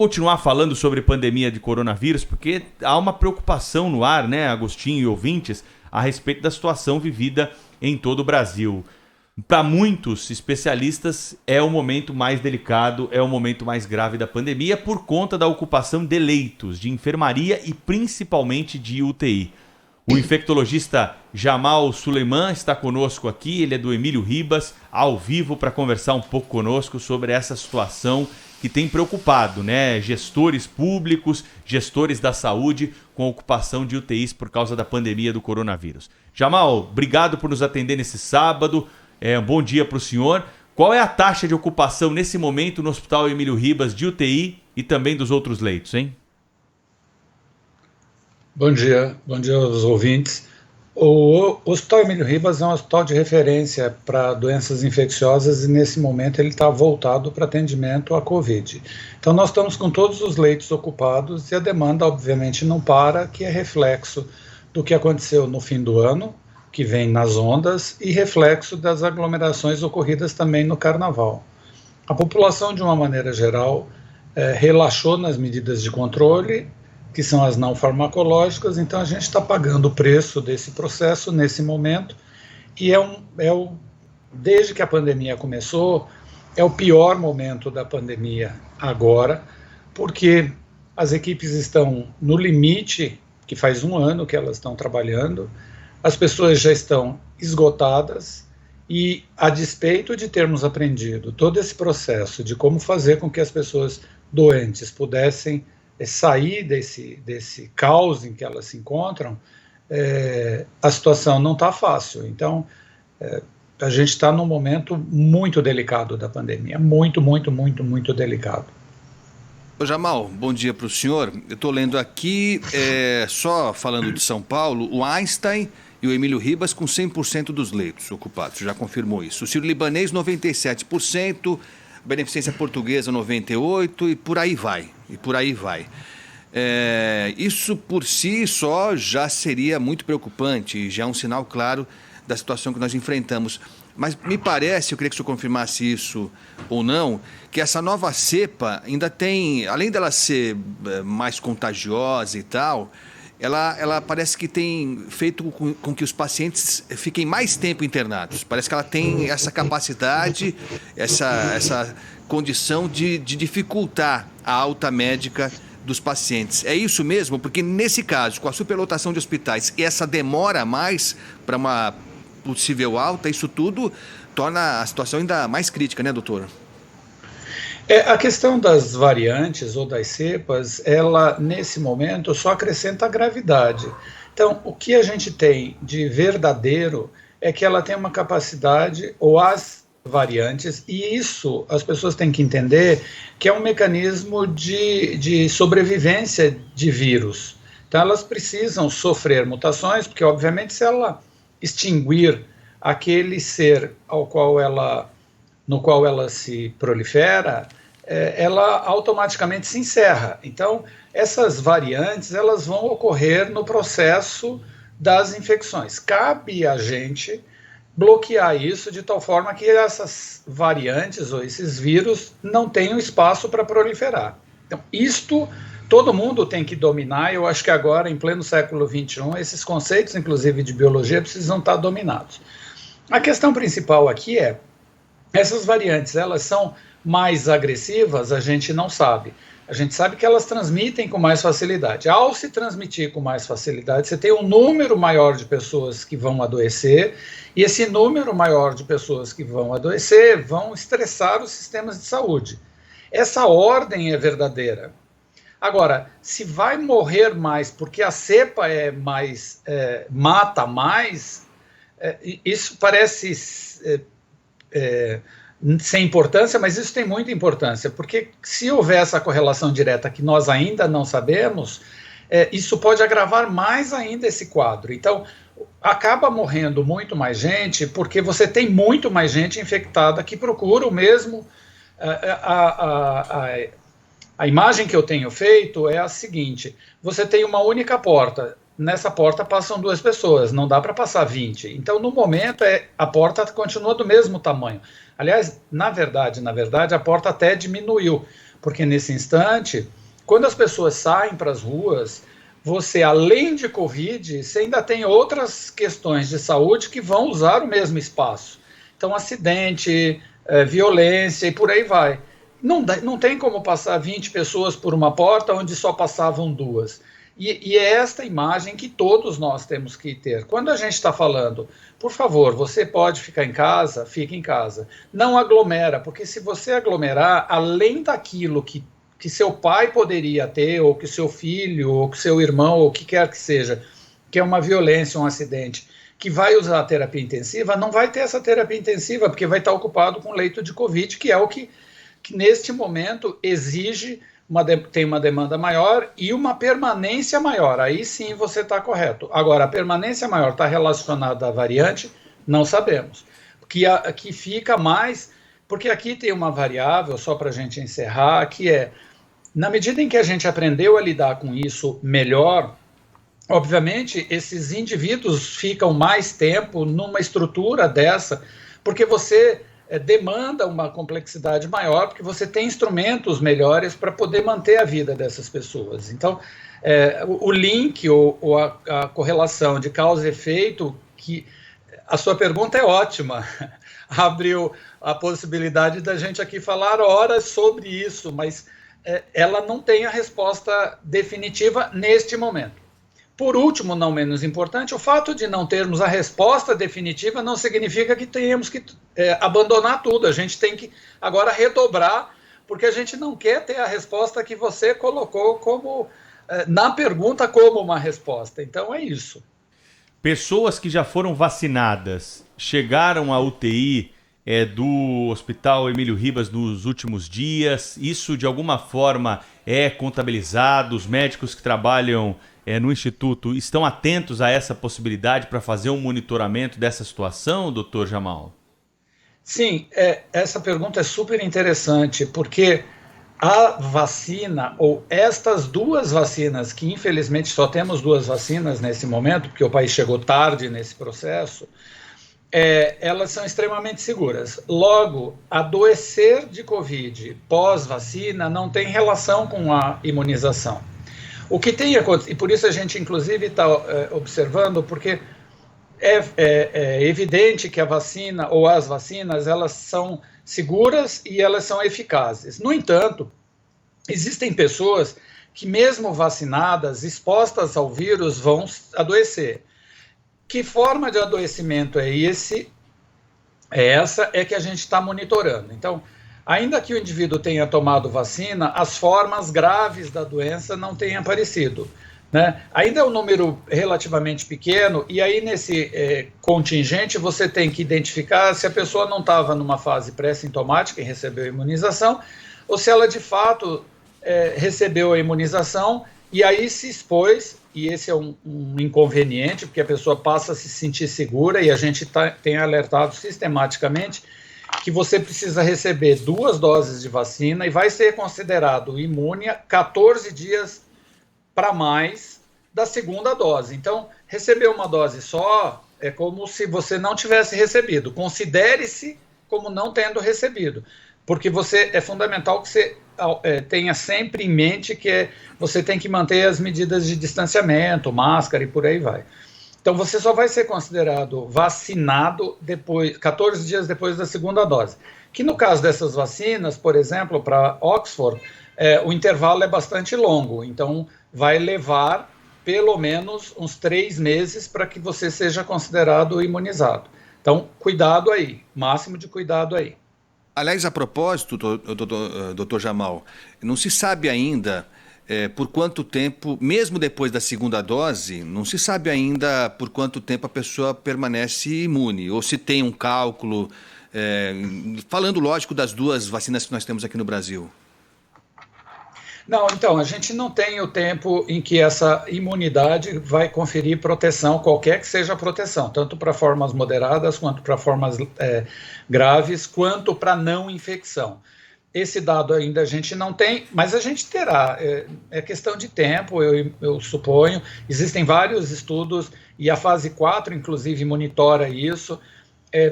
Continuar falando sobre pandemia de coronavírus, porque há uma preocupação no ar, né, Agostinho e ouvintes, a respeito da situação vivida em todo o Brasil. Para muitos especialistas, é o momento mais delicado, é o momento mais grave da pandemia por conta da ocupação de leitos, de enfermaria e principalmente de UTI. O infectologista Jamal Suleiman está conosco aqui, ele é do Emílio Ribas, ao vivo para conversar um pouco conosco sobre essa situação que tem preocupado, né? Gestores públicos, gestores da saúde com a ocupação de UTIs por causa da pandemia do coronavírus. Jamal, obrigado por nos atender nesse sábado. Um bom dia para o senhor. Qual é a taxa de ocupação nesse momento no Hospital Emílio Ribas de UTI e também dos outros leitos, hein? Bom dia aos ouvintes. O Hospital Emílio Ribas é um hospital de referência para doenças infecciosas e nesse momento ele está voltado para atendimento à Covid. Então nós estamos com todos os leitos ocupados e a demanda obviamente não para, que é reflexo do que aconteceu no fim do ano, que vem nas ondas, e reflexo das aglomerações ocorridas também no Carnaval. A população, de uma maneira geral, relaxou nas medidas de controle, que são as não farmacológicas, então a gente está pagando o preço desse processo nesse momento, e desde que a pandemia começou, é o pior momento da pandemia agora, porque as equipes estão no limite, que faz um ano que elas estão trabalhando, as pessoas já estão esgotadas, e a despeito de termos aprendido todo esse processo de como fazer com que as pessoas doentes pudessem sair desse caos em que elas se encontram, a situação não está fácil. Então, a gente está num momento muito delicado da pandemia, muito delicado. Ô Jamal, bom dia para o senhor. Eu estou lendo aqui, só falando de São Paulo, o Einstein e o Emílio Ribas com 100% dos leitos ocupados, já confirmou isso. O Sírio-Libanês, 97%, Beneficência Portuguesa, 98%, e por aí vai. Isso por si só já seria muito preocupante, já é um sinal claro da situação que nós enfrentamos. Mas me parece, eu queria que o senhor confirmasse isso ou não, que essa nova cepa ainda tem, além dela ser mais contagiosa e tal, ela parece que tem feito com que os pacientes fiquem mais tempo internados. Parece que ela tem essa capacidade, essa condição de dificultar a alta médica dos pacientes. É isso mesmo? Porque nesse caso, com a superlotação de hospitais e essa demora mais para uma possível alta, isso tudo torna a situação ainda mais crítica, né, doutor? A questão das variantes ou das cepas, ela, nesse momento, só acrescenta gravidade. Então, o que a gente tem de verdadeiro é que ela tem uma capacidade, ou as variantes, e isso as pessoas têm que entender que é um mecanismo de sobrevivência de vírus. Então, elas precisam sofrer mutações, porque, obviamente, se ela extinguir aquele ser no qual ela se prolifera, ela automaticamente se encerra. Então, essas variantes, elas vão ocorrer no processo das infecções. Cabe a gente bloquear isso de tal forma que essas variantes ou esses vírus não tenham espaço para proliferar. Então, isto todo mundo tem que dominar. Eu acho que agora, em pleno século XXI, esses conceitos, inclusive de biologia, precisam estar dominados. A questão principal aqui essas variantes, elas são mais agressivas? A gente não sabe. A gente sabe que elas transmitem com mais facilidade. Ao se transmitir com mais facilidade, você tem um número maior de pessoas que vão adoecer, e esse número maior de pessoas que vão adoecer vão estressar os sistemas de saúde. Essa ordem é verdadeira. Agora, se vai morrer mais porque a cepa mata mais, isso parece sem importância, mas isso tem muita importância, porque se houver essa correlação direta que nós ainda não sabemos, isso pode agravar mais ainda esse quadro. Então, acaba morrendo muito mais gente, porque você tem muito mais gente infectada que procura o mesmo. A imagem que eu tenho feito é a seguinte: você tem uma única porta, nessa porta passam 2 pessoas, não dá para passar 20. Então, no momento, a porta continua do mesmo tamanho. Aliás, na verdade, a porta até diminuiu, porque nesse instante, quando as pessoas saem para as ruas, você, além de Covid, você ainda tem outras questões de saúde que vão usar o mesmo espaço. Então, acidente, violência e por aí vai. Não tem como passar 20 pessoas por uma porta onde só passavam 2. E é esta imagem que todos nós temos que ter. Quando a gente está falando, por favor, você pode ficar em casa, fique em casa. Não aglomera, porque se você aglomerar, além daquilo que seu pai poderia ter, ou que seu filho, ou que seu irmão, ou o que quer que seja, que é uma violência, um acidente, que vai usar a terapia intensiva, não vai ter essa terapia intensiva, porque vai estar ocupado com leito de Covid, que é o que neste momento exige, tem uma demanda maior e uma permanência maior. Aí sim você está correto. Agora, a permanência maior está relacionada à variante? Não sabemos. Que fica mais... Porque aqui tem uma variável, só para a gente encerrar, que é, na medida em que a gente aprendeu a lidar com isso melhor, obviamente esses indivíduos ficam mais tempo numa estrutura dessa, porque você demanda uma complexidade maior, porque você tem instrumentos melhores para poder manter a vida dessas pessoas. Então, o link ou a correlação de causa e efeito, que a sua pergunta é ótima, abriu a possibilidade da gente aqui falar horas sobre isso, mas ela não tem a resposta definitiva neste momento. Por último, não menos importante, o fato de não termos a resposta definitiva não significa que tenhamos que abandonar tudo. A gente tem que agora redobrar, porque a gente não quer ter a resposta que você colocou como na pergunta como uma resposta. Então é isso. Pessoas que já foram vacinadas chegaram à UTI do Hospital Emílio Ribas nos últimos dias. Isso de alguma forma é contabilizado? Os médicos que trabalham no Instituto estão atentos a essa possibilidade para fazer um monitoramento dessa situação, doutor Jamal? Sim, essa pergunta é super interessante, porque a vacina, ou estas 2 vacinas, que infelizmente só temos 2 vacinas nesse momento, porque o país chegou tarde nesse processo, elas são extremamente seguras. Logo, adoecer de Covid pós-vacina não tem relação com a imunização. O que tem acontecido, e por isso a gente inclusive está observando, porque é evidente que a vacina ou as vacinas, elas são seguras e elas são eficazes. No entanto, existem pessoas que mesmo vacinadas, expostas ao vírus, vão adoecer. Que forma de adoecimento é esse? Essa é que a gente está monitorando. Então, ainda que o indivíduo tenha tomado vacina, as formas graves da doença não têm aparecido, né? Ainda é um número relativamente pequeno, e aí nesse contingente você tem que identificar se a pessoa não estava numa fase pré-sintomática e recebeu a imunização, ou se ela de fato recebeu a imunização e aí se expôs, e esse é um inconveniente, porque a pessoa passa a se sentir segura, e a gente tem alertado sistematicamente que você precisa receber 2 doses de vacina e vai ser considerado imune 14 dias para mais da segunda dose. Então, receber uma dose só é como se você não tivesse recebido. Considere-se como não tendo recebido, porque é fundamental que você tenha sempre em mente que você tem que manter as medidas de distanciamento, máscara e por aí vai. Então, você só vai ser considerado vacinado 14 dias depois da segunda dose. Que no caso dessas vacinas, por exemplo, para Oxford, o intervalo é bastante longo. Então, vai levar pelo menos uns 3 meses para que você seja considerado imunizado. Então, cuidado aí, máximo de cuidado aí. Aliás, a propósito, doutor Jamal, não se sabe ainda por quanto tempo, mesmo depois da segunda dose, não se sabe ainda por quanto tempo a pessoa permanece imune, ou se tem um cálculo, falando, lógico, das 2 vacinas que nós temos aqui no Brasil. Não, então, a gente não tem o tempo em que essa imunidade vai conferir proteção, qualquer que seja a proteção, tanto para formas moderadas, quanto para formas graves, quanto para não infecção. Esse dado ainda a gente não tem, mas a gente terá. É questão de tempo, eu suponho. Existem vários estudos, e a fase 4, inclusive, monitora isso,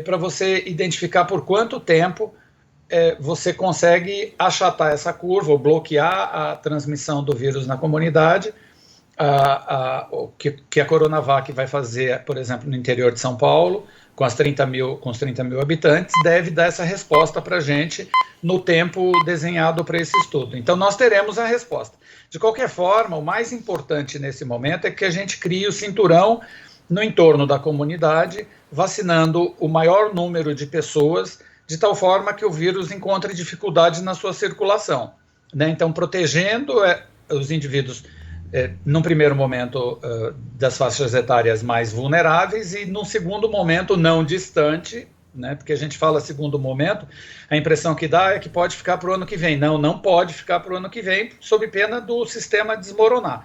para você identificar por quanto tempo você consegue achatar essa curva ou bloquear a transmissão do vírus na comunidade. O que a Coronavac vai fazer, por exemplo, no interior de São Paulo, com os 30 mil habitantes, deve dar essa resposta para a gente no tempo desenhado para esse estudo. Então, nós teremos a resposta. De qualquer forma, o mais importante nesse momento é que a gente crie o cinturão no entorno da comunidade, vacinando o maior número de pessoas, de tal forma que o vírus encontre dificuldade na sua circulação, né? Então, protegendo os indivíduos, num primeiro momento, das faixas etárias mais vulneráveis e, num segundo momento, não distante, né? Porque a gente fala segundo momento, a impressão que dá é que pode ficar para o ano que vem. Não pode ficar para o ano que vem, sob pena do sistema desmoronar.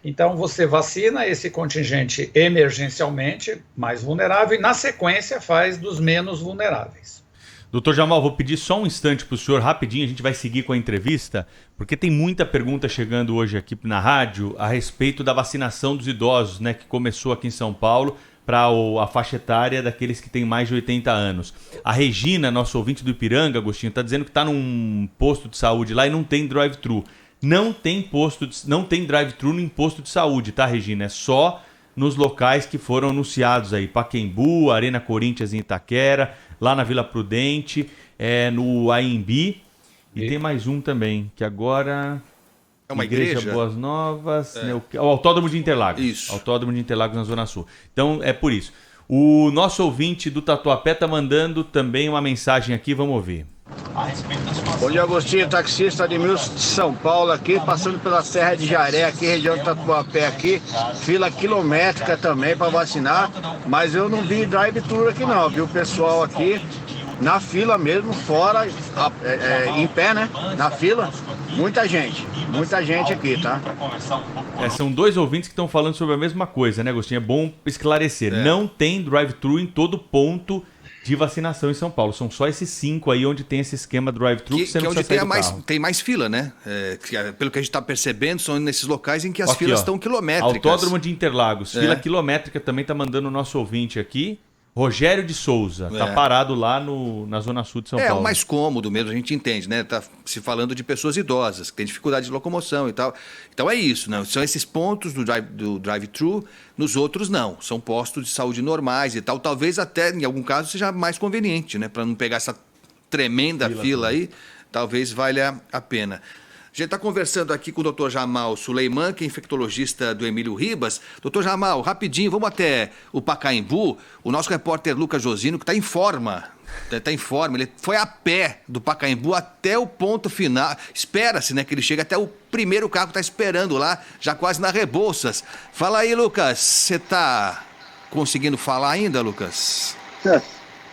Então, você vacina esse contingente emergencialmente mais vulnerável e, na sequência, faz dos menos vulneráveis. Doutor Jamal, vou pedir só um instante para o senhor, rapidinho, a gente vai seguir com a entrevista, porque tem muita pergunta chegando hoje aqui na rádio a respeito da vacinação dos idosos, né, que começou aqui em São Paulo para a faixa etária daqueles que têm mais de 80 anos. A Regina, nosso ouvinte do Ipiranga, Agostinho, está dizendo que está num posto de saúde lá e não tem drive-thru. Não tem drive-thru no posto de saúde, tá, Regina? É só nos locais que foram anunciados aí, Pacaembu, Arena Corinthians em Itaquera, lá na Vila Prudente, no AMB, e tem mais um também, que agora... É uma igreja? Boas Novas, o Autódromo de Interlagos. Isso. Autódromo de Interlagos na Zona Sul. Então, é por isso. O nosso ouvinte do Tatuapé está mandando também uma mensagem aqui, vamos ouvir. Bom dia, Agostinho, taxista de Milson de São Paulo aqui, passando pela Serra de Jaré, aqui, região do Tatuapé aqui, fila quilométrica também para vacinar, mas eu não vi drive-thru aqui não, viu, o pessoal aqui na fila mesmo, fora, em pé, né, na fila, muita gente aqui, tá? São dois ouvintes que estão falando sobre a mesma coisa, né, Agostinho? É bom esclarecer, não tem drive-thru em todo ponto de vacinação em São Paulo. São só esses 5 aí onde tem esse esquema drive-thru que você não precisa sair do carro. Tem mais fila, né? Pelo que a gente está percebendo, são nesses locais em que as filas estão quilométricas. Autódromo de Interlagos, fila quilométrica também está mandando o nosso ouvinte aqui. Rogério de Souza, tá parado lá na Zona Sul de São Paulo. É o mais cômodo mesmo, a gente entende, né? Tá se falando de pessoas idosas, que têm dificuldade de locomoção e tal. Então é isso, né? São esses pontos do drive-thru, nos outros não. São postos de saúde normais e tal. Talvez até, em algum caso, seja mais conveniente, né? Para não pegar essa tremenda fila aí, talvez valha a pena. A gente está conversando aqui com o Dr. Jamal Suleiman, que é infectologista do Emílio Ribas. Dr. Jamal, rapidinho, vamos até o Pacaembu. O nosso repórter Lucas Josino, que está em forma, ele foi a pé do Pacaembu até o ponto final. Espera-se, né, que ele chegue até o primeiro carro que está esperando lá, já quase na Rebouças. Fala aí, Lucas, você está conseguindo falar ainda, Lucas?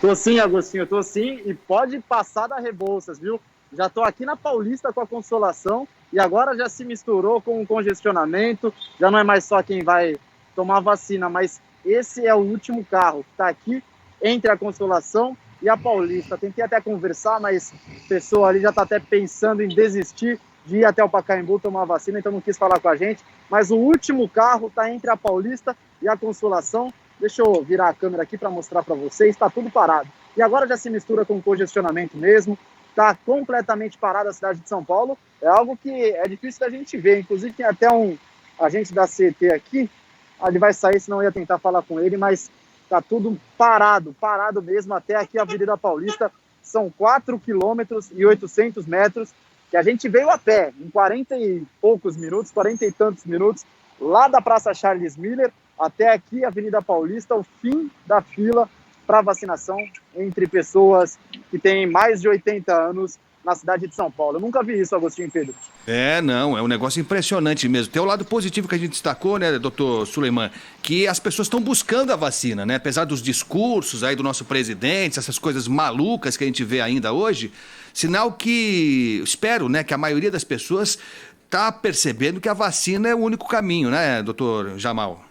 Tô sim, Agostinho, tô sim, e pode passar da Rebouças, viu? Já estou aqui na Paulista com a Consolação e agora já se misturou com o congestionamento, já não é mais só quem vai tomar vacina, mas esse é o último carro que está aqui entre a Consolação e a Paulista. Tentei até conversar, mas a pessoa ali já está até pensando em desistir de ir até o Pacaembu tomar vacina, então não quis falar com a gente. Mas o último carro está entre a Paulista e a Consolação. Deixa eu virar a câmera aqui para mostrar para vocês, está tudo parado. E agora já se mistura com o congestionamento mesmo. Está completamente parada a cidade de São Paulo, é algo que é difícil da gente ver, inclusive tem até um agente da CET aqui, ele vai sair, senão eu ia tentar falar com ele, mas está tudo parado mesmo, até aqui a Avenida Paulista, são 4 quilômetros e 800 metros, que a gente veio a pé, em 40 e tantos minutos, lá da Praça Charles Miller, até aqui a Avenida Paulista, o fim da fila para vacinação entre pessoas que têm mais de 80 anos na cidade de São Paulo. Eu nunca vi isso, Agostinho e Pedro. É um negócio impressionante mesmo. Tem o lado positivo que a gente destacou, né, doutor Suleiman, que as pessoas estão buscando a vacina, né? Apesar dos discursos aí do nosso presidente, essas coisas malucas que a gente vê ainda hoje, sinal que, espero, né, que a maioria das pessoas está percebendo que a vacina é o único caminho, né, doutor Jamal?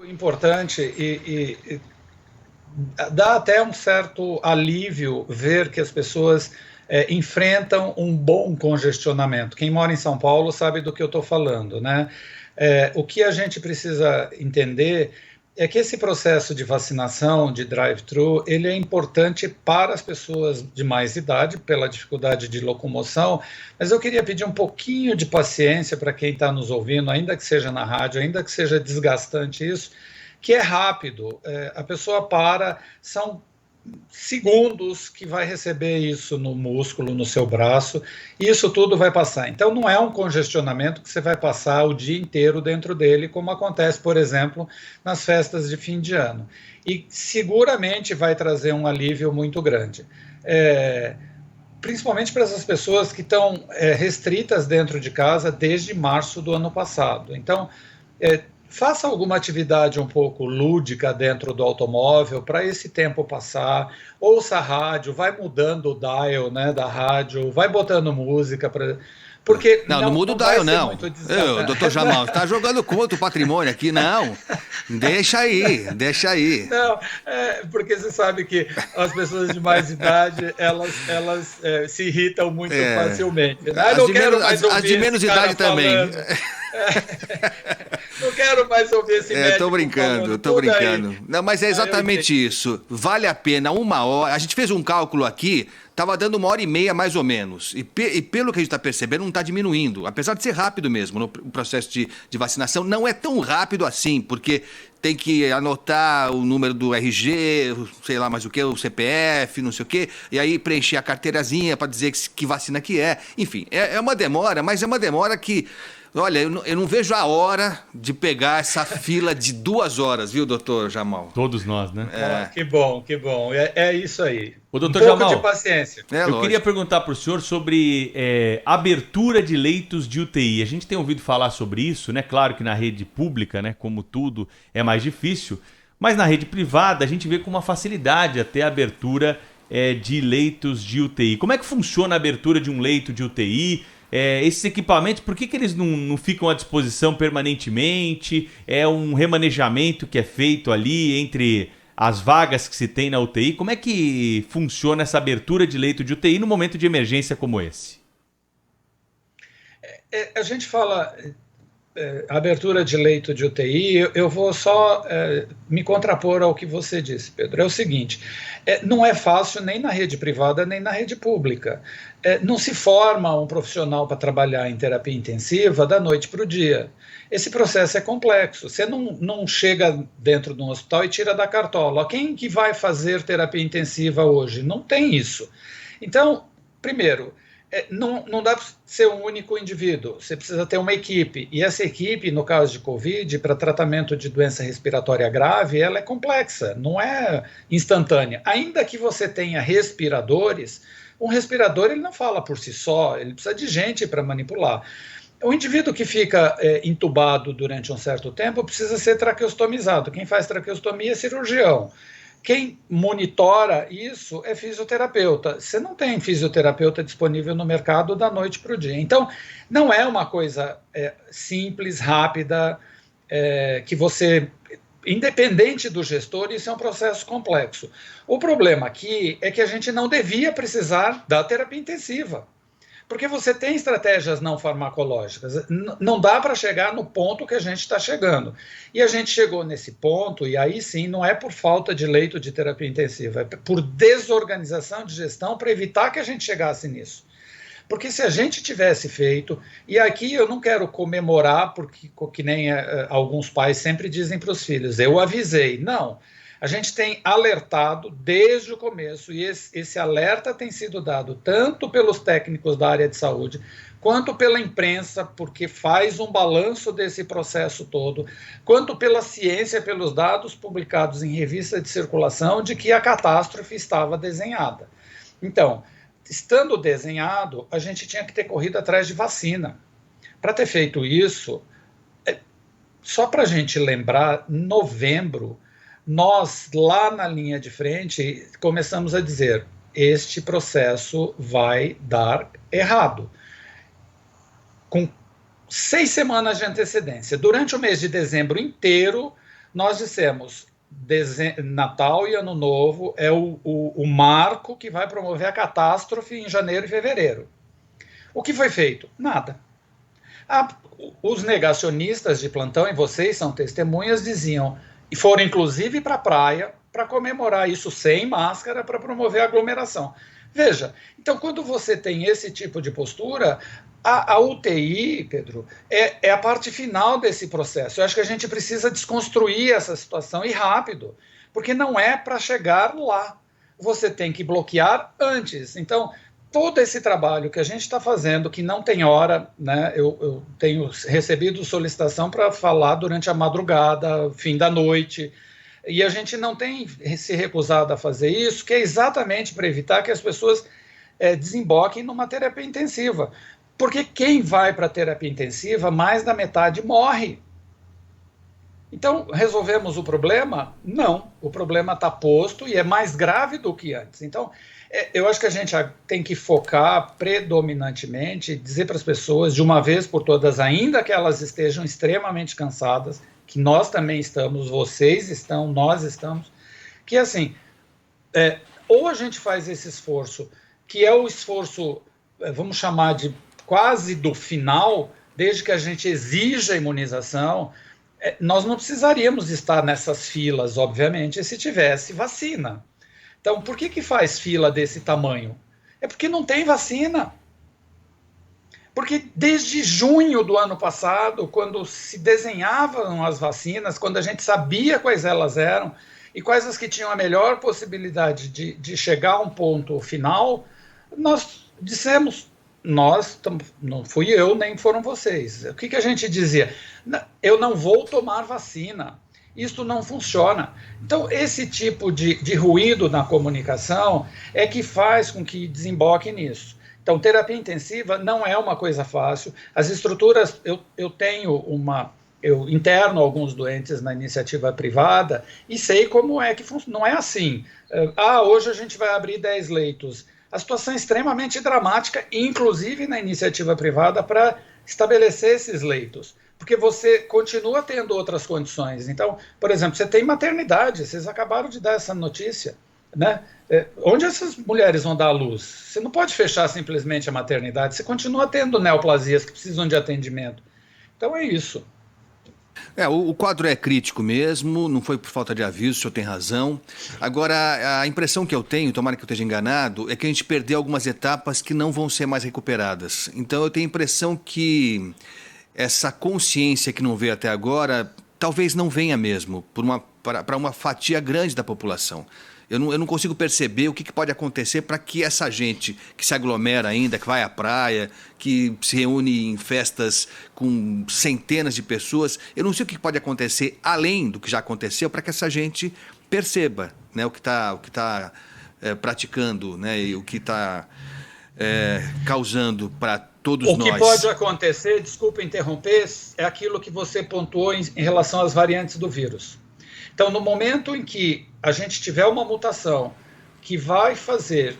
Importante e dá até um certo alívio ver que as pessoas enfrentam um bom congestionamento. Quem mora em São Paulo sabe do que eu estou falando, né? O que a gente precisa entender é que esse processo de vacinação, de drive-thru, ele é importante para as pessoas de mais idade, pela dificuldade de locomoção, mas eu queria pedir um pouquinho de paciência para quem está nos ouvindo, ainda que seja na rádio, ainda que seja desgastante isso, que é rápido, a pessoa para, são segundos que vai receber isso no músculo, no seu braço, e isso tudo vai passar. Então não é um congestionamento que você vai passar o dia inteiro dentro dele, como acontece, por exemplo, nas festas de fim de ano. E seguramente vai trazer um alívio muito grande. Principalmente para essas pessoas que estão restritas dentro de casa desde março do ano passado. Então, faça alguma atividade um pouco lúdica dentro do automóvel para esse tempo passar, ouça a rádio, vai mudando o dial, né, da rádio, vai botando música para... Porque não muda o dial, não. Doutor Jamal, está jogando contra o patrimônio aqui, não. Deixa aí. Não, porque você sabe que as pessoas de mais idade, elas se irritam muito facilmente. Né? As de menos idade também. Não quero mais ouvir esse médico. Tô brincando. Não, mas é exatamente isso. Vale a pena 1 hora. A gente fez um cálculo aqui, estava dando 1h30 mais ou menos. E pelo que a gente está percebendo, não está diminuindo. Apesar de ser rápido mesmo no processo de vacinação, não é tão rápido assim, porque tem que anotar o número do RG, sei lá mais o que, o CPF, não sei o quê, e aí preencher a carteirazinha para dizer que vacina que é. Enfim, é uma demora, mas é uma demora que... Olha, eu não vejo a hora de pegar essa fila de 2 horas, viu, doutor Jamal? Todos nós, né? Que bom. É isso aí. O doutor Jamal, de paciência. Eu queria perguntar para o senhor sobre abertura de leitos de UTI. A gente tem ouvido falar sobre isso, né? Claro que na rede pública, né, como tudo, é mais difícil, mas na rede privada a gente vê com uma facilidade até a abertura de leitos de UTI. Como é que funciona a abertura de um leito de UTI? Esses equipamentos, por que eles não ficam à disposição permanentemente? É um remanejamento que é feito ali entre as vagas que se tem na UTI? Como é que funciona essa abertura de leito de UTI no momento de emergência como esse? A gente fala abertura de leito de UTI, eu vou só me contrapor ao que você disse, Pedro. É o seguinte, não é fácil nem na rede privada, nem na rede pública. Não se forma um profissional para trabalhar em terapia intensiva da noite para o dia. Esse processo é complexo. Você não chega dentro de um hospital e tira da cartola. Quem que vai fazer terapia intensiva hoje? Não tem isso. Então, primeiro, não dá para ser um único indivíduo, você precisa ter uma equipe, e essa equipe, no caso de Covid, para tratamento de doença respiratória grave, ela é complexa, não é instantânea. Ainda que você tenha respiradores, um respirador ele não fala por si só, ele precisa de gente para manipular. O indivíduo que fica entubado durante um certo tempo precisa ser traqueostomizado. Quem faz traqueostomia é cirurgião. Quem monitora isso é fisioterapeuta. Você não tem fisioterapeuta disponível no mercado da noite para o dia. Então, não é uma coisa simples, rápida, que você... Independente do gestor, isso é um processo complexo. O problema aqui é que a gente não devia precisar da terapia intensiva. Porque você tem estratégias não farmacológicas, não dá para chegar no ponto que a gente está chegando. E a gente chegou nesse ponto, e aí sim, não é por falta de leito de terapia intensiva, é por desorganização de gestão para evitar que a gente chegasse nisso. Porque se a gente tivesse feito, e aqui eu não quero comemorar, porque que nem alguns pais sempre dizem para os filhos, eu avisei, não. A gente tem alertado desde o começo, e esse alerta tem sido dado tanto pelos técnicos da área de saúde, quanto pela imprensa, porque faz um balanço desse processo todo, quanto pela ciência, pelos dados publicados em revista de circulação, de que a catástrofe estava desenhada. Então, estando desenhado, a gente tinha que ter corrido atrás de vacina. Para ter feito isso, só para a gente lembrar, em novembro, nós, lá na linha de frente, começamos a dizer, este processo vai dar errado. Com 6 semanas de antecedência. Durante o mês de dezembro inteiro, nós dissemos, Natal e Ano Novo é o marco que vai promover a catástrofe em janeiro e fevereiro. O que foi feito? Nada. Os negacionistas de plantão, e vocês são testemunhas, diziam, e foram inclusive para a praia para comemorar isso sem máscara, para promover a aglomeração. Veja, então quando você tem esse tipo de postura, a UTI, Pedro, é a parte final desse processo. Eu acho que a gente precisa desconstruir essa situação e rápido, porque não é para chegar lá. Você tem que bloquear antes. Então, todo esse trabalho que a gente está fazendo, que não tem hora, né? Eu tenho recebido solicitação para falar durante a madrugada, fim da noite, e a gente não tem se recusado a fazer isso, que é exatamente para evitar que as pessoas desemboquem numa terapia intensiva. Porque quem vai para a terapia intensiva, mais da metade morre. Então, resolvemos o problema? Não. O problema está posto e é mais grave do que antes. Então, eu acho que a gente tem que focar predominantemente, dizer para as pessoas, de uma vez por todas, ainda que elas estejam extremamente cansadas, que nós também estamos, vocês estão, nós estamos, que assim, ou a gente faz esse esforço, que é o esforço, vamos chamar de quase do final, desde que a gente exija a imunização, nós não precisaríamos estar nessas filas, obviamente, se tivesse vacina. Então, por que faz fila desse tamanho? É porque não tem vacina. Porque desde junho do ano passado, quando se desenhavam as vacinas, quando a gente sabia quais elas eram e quais as que tinham a melhor possibilidade de chegar a um ponto final, nós dissemos, não fui eu, nem foram vocês. O que a gente dizia? Eu não vou tomar vacina. Isto não funciona. Então, esse tipo de ruído na comunicação é que faz com que desemboque nisso. Então, terapia intensiva não é uma coisa fácil. As estruturas, eu interno alguns doentes na iniciativa privada e sei como é que funciona. Não é assim. Hoje a gente vai abrir 10 leitos. A situação é extremamente dramática, inclusive na iniciativa privada, para estabelecer esses leitos. Porque você continua tendo outras condições. Então, por exemplo, você tem maternidade, vocês acabaram de dar essa notícia, né? Onde essas mulheres vão dar à luz? Você não pode fechar simplesmente a maternidade, você continua tendo neoplasias que precisam de atendimento. Então é isso. O quadro é crítico mesmo, não foi por falta de aviso, o senhor tem razão. Agora, a impressão que eu tenho, tomara que eu esteja enganado, é que a gente perdeu algumas etapas que não vão ser mais recuperadas. Então eu tenho a impressão que essa consciência que não veio até agora, talvez não venha mesmo, para uma fatia grande da população. Eu não consigo perceber o que pode acontecer para que essa gente que se aglomera ainda, que vai à praia, que se reúne em festas com centenas de pessoas, eu não sei o que pode acontecer além do que já aconteceu para que essa gente perceba, né, o que tá praticando, né, e o que está causando para todos nós. O que pode acontecer, desculpa interromper, é aquilo que você pontuou em relação às variantes do vírus. Então, no momento em que a gente tiver uma mutação que vai fazer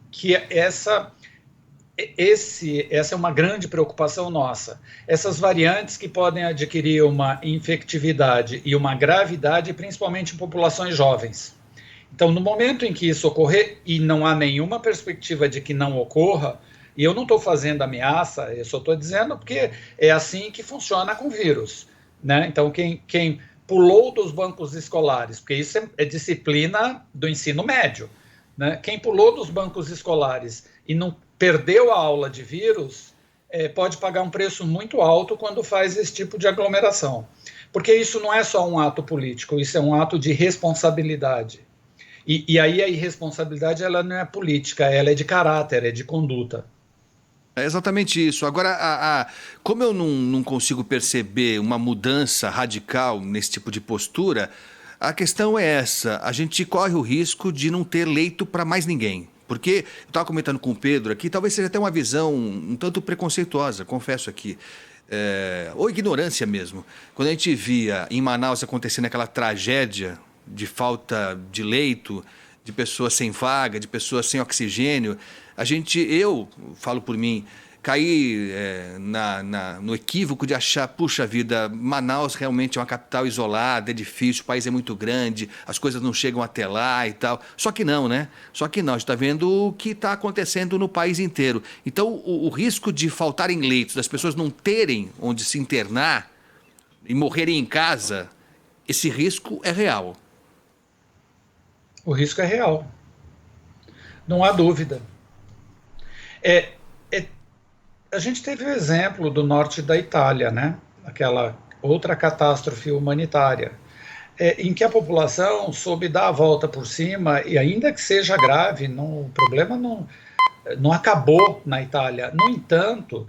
que essa é uma grande preocupação nossa, essas variantes que podem adquirir uma infectividade e uma gravidade, principalmente em populações jovens. Então, no momento em que isso ocorrer, e não há nenhuma perspectiva de que não ocorra, e eu não estou fazendo ameaça, eu só estou dizendo porque é assim que funciona com vírus, né? Então, quem pulou dos bancos escolares, porque isso é disciplina do ensino médio, né? Quem pulou dos bancos escolares e não perdeu a aula de vírus, pode pagar um preço muito alto quando faz esse tipo de aglomeração. Porque isso não é só um ato político, isso é um ato de responsabilidade. E aí a irresponsabilidade ela não é política, ela é de caráter, é de conduta. É exatamente isso. Agora, como eu não consigo perceber uma mudança radical nesse tipo de postura, a questão é essa. A gente corre o risco de não ter leito para mais ninguém. Porque eu estava comentando com o Pedro aqui, talvez seja até uma visão um tanto preconceituosa, confesso aqui. Ou ignorância mesmo. Quando a gente via em Manaus acontecendo aquela tragédia de falta de leito, de pessoas sem vaga, de pessoas sem oxigênio, eu falo por mim, caí no equívoco de achar, puxa vida, Manaus realmente é uma capital isolada, é difícil, o país é muito grande, as coisas não chegam até lá e tal. Só que não, né? Só que não, a gente está vendo o que está acontecendo no país inteiro. Então, o risco de faltarem leitos, das pessoas não terem onde se internar e morrerem em casa, esse risco é real. O risco é real. Não há dúvida. A gente teve o exemplo do norte da Itália, né? Aquela outra catástrofe humanitária, em que a população soube dar a volta por cima, e ainda que seja grave, o problema não acabou na Itália. No entanto,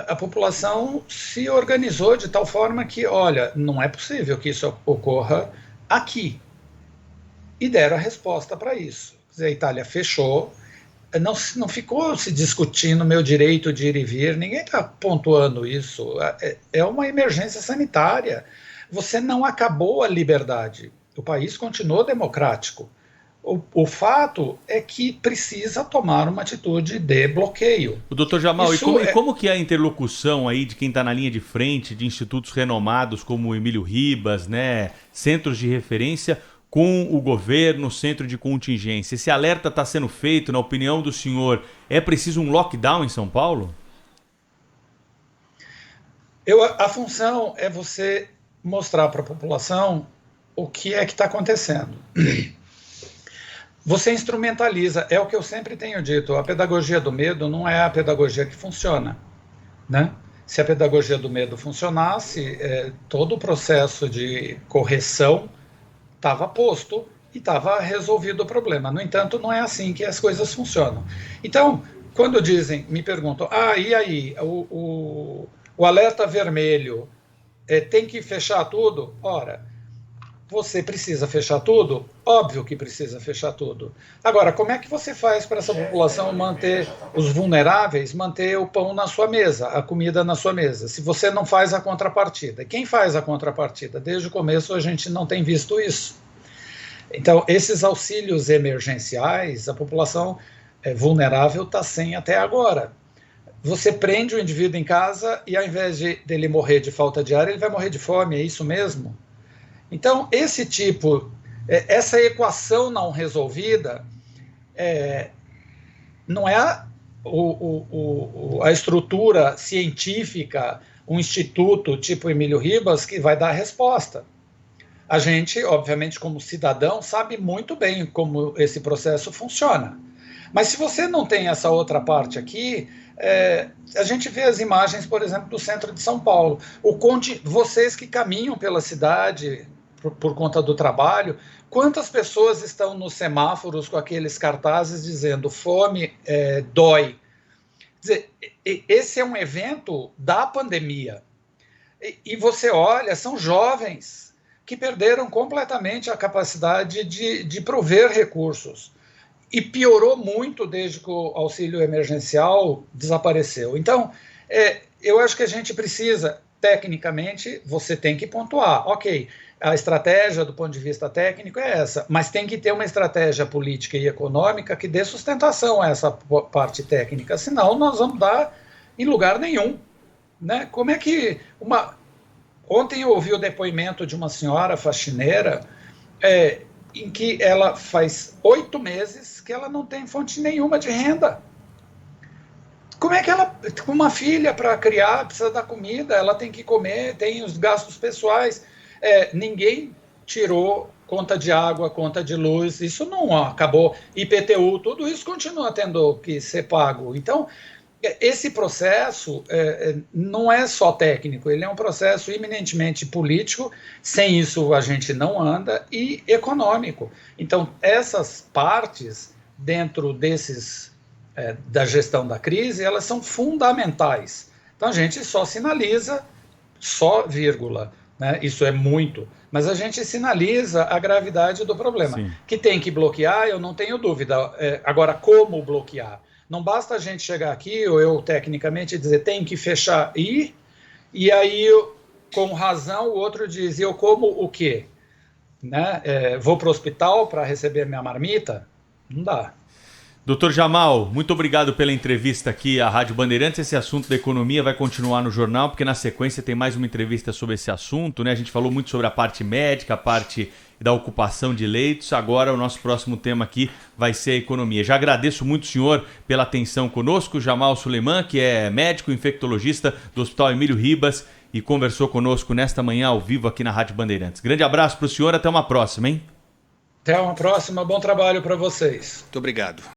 a população se organizou de tal forma que, olha, não é possível que isso ocorra aqui. E deram a resposta para isso. Quer dizer, a Itália fechou, não ficou se discutindo meu direito de ir e vir, ninguém está pontuando isso. É uma emergência sanitária. Você não acabou a liberdade. O país continuou democrático. O fato é que precisa tomar uma atitude de bloqueio. O doutor Jamal, e como que é a interlocução aí de quem está na linha de frente, de institutos renomados como o Emílio Ribas, né, centros de referência, com o governo, centro de contingência? Esse alerta está sendo feito, na opinião do senhor, é preciso um lockdown em São Paulo? A função é você mostrar para a população o que é que está acontecendo. Você instrumentaliza, é o que eu sempre tenho dito, a pedagogia do medo não é a pedagogia que funciona, né? Se a pedagogia do medo funcionasse, todo o processo de correção estava posto e estava resolvido o problema. No entanto, não é assim que as coisas funcionam. Então, quando me perguntam, e aí, o alerta vermelho tem que fechar tudo? Ora, você precisa fechar tudo? Óbvio que precisa fechar tudo. Agora, como é que você faz para essa população manter, os vulneráveis, manter o pão na sua mesa, a comida na sua mesa, se você não faz a contrapartida? Quem faz a contrapartida? Desde o começo a gente não tem visto isso. Então, esses auxílios emergenciais, a população vulnerável está sem até agora. Você prende o indivíduo em casa e ao invés dele morrer de falta de ar, ele vai morrer de fome, é isso mesmo? Então, essa equação não resolvida não é a estrutura científica, um instituto tipo Emílio Ribas que vai dar a resposta. A gente, obviamente, como cidadão, sabe muito bem como esse processo funciona. Mas se você não tem essa outra parte aqui, a gente vê as imagens, por exemplo, do centro de São Paulo. Vocês que caminham pela cidade por conta do trabalho, quantas pessoas estão nos semáforos com aqueles cartazes dizendo fome dói? Quer dizer, esse é um evento da pandemia. E você olha, são jovens que perderam completamente a capacidade de prover recursos. E piorou muito desde que o auxílio emergencial desapareceu. Então, eu acho que a gente precisa, tecnicamente, você tem que pontuar. Ok, a estratégia do ponto de vista técnico é essa, mas tem que ter uma estratégia política e econômica que dê sustentação a essa parte técnica, senão nós vamos dar em lugar nenhum. Né? Como é que... Ontem eu ouvi o depoimento de uma senhora faxineira em que ela faz 8 meses que ela não tem fonte nenhuma de renda. Como é que ela, com uma filha para criar, precisa da comida, ela tem que comer, tem os gastos pessoais, ninguém tirou conta de água, conta de luz, isso não acabou, IPTU, tudo isso continua tendo que ser pago. Então, esse processo não é só técnico, ele é um processo eminentemente político, sem isso a gente não anda, e econômico. Então, essas partes, dentro da gestão da crise, elas são fundamentais. Então, a gente só sinaliza, vírgula, né? Isso é muito, mas a gente sinaliza a gravidade do problema. Sim. Que tem que bloquear, eu não tenho dúvida. Agora, como bloquear? Não basta a gente chegar aqui, ou eu tecnicamente dizer, tem que fechar, e aí, com razão, o outro diz, eu como o quê? Né? Vou para o hospital para receber minha marmita? Não dá. Doutor Jamal, muito obrigado pela entrevista aqui à Rádio Bandeirantes. Esse assunto da economia vai continuar no jornal, porque na sequência tem mais uma entrevista sobre esse assunto, né? A gente falou muito sobre a parte médica, a parte da ocupação de leitos. Agora o nosso próximo tema aqui vai ser a economia. Já agradeço muito o senhor pela atenção conosco, Jamal Suleiman, que é médico infectologista do Hospital Emílio Ribas, e conversou conosco nesta manhã ao vivo aqui na Rádio Bandeirantes. Grande abraço para o senhor, até uma próxima, hein? Até uma próxima, bom trabalho para vocês. Muito obrigado.